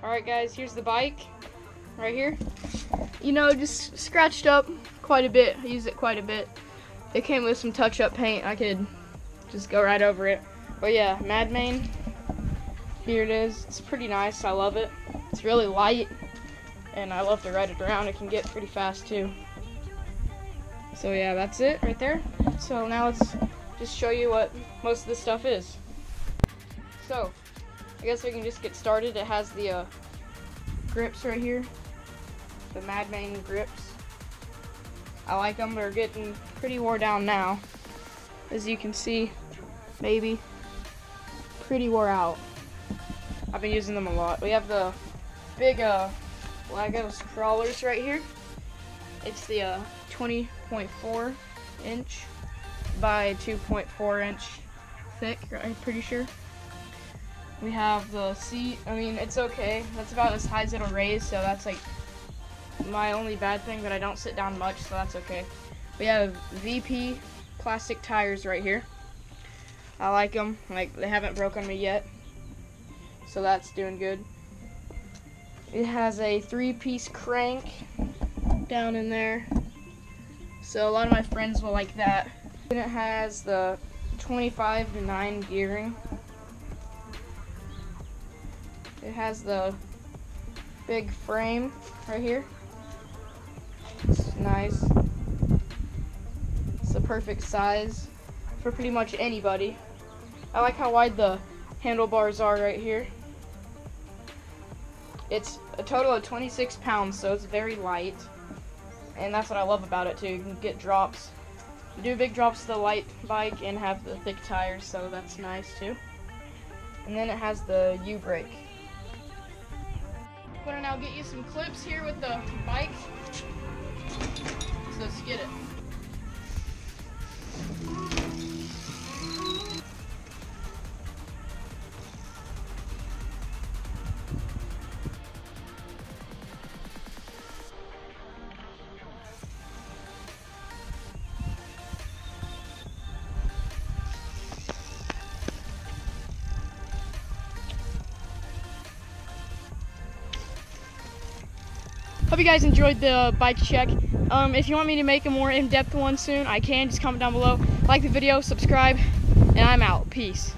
Alright guys, here's the bike right here. You know, just scratched up quite a bit. I used it quite a bit. It came with some touch-up paint. I could just go right over it. But yeah, Madmain. Here it is. It's pretty nice. I love it. It's really light, and I love to ride it around. It can get pretty fast too. So yeah, that's it right there. So now let's just show you what most of this stuff is. So I guess we can just get started. It has the grips right here, the Madmain grips. I like them. They're getting pretty wore down now, as you can see. Maybe pretty wore out. I've been using them a lot. We have the big Lagos crawlers right here. It's the 20.4 inch by 2.4 inch thick, I'm pretty sure. We have the seat. I mean, it's okay. That's about as high as it'll raise, so that's like my only bad thing, but I don't sit down much, so that's okay. We have VP plastic tires right here. I like them. Like, they haven't broke on me yet, so that's doing good. It has a 3-piece crank down in there, so a lot of my friends will like that. And it has the 25:9 gearing. It has the big frame right here. It's nice. It's the perfect size for pretty much anybody. I like how wide the handlebars are right here. It's a total of 26 pounds, so it's very light. And that's what I love about it too. You can get drops. You do big drops to the light bike and have the thick tires, so that's nice too. And then it has the U-brake. I'm gonna now get you some clips here with the bike. So let's get it. Hope you guys enjoyed the bike check. If you want me to make a more in-depth one soon, I can. Just comment down below. Like the video, subscribe, and I'm out. Peace.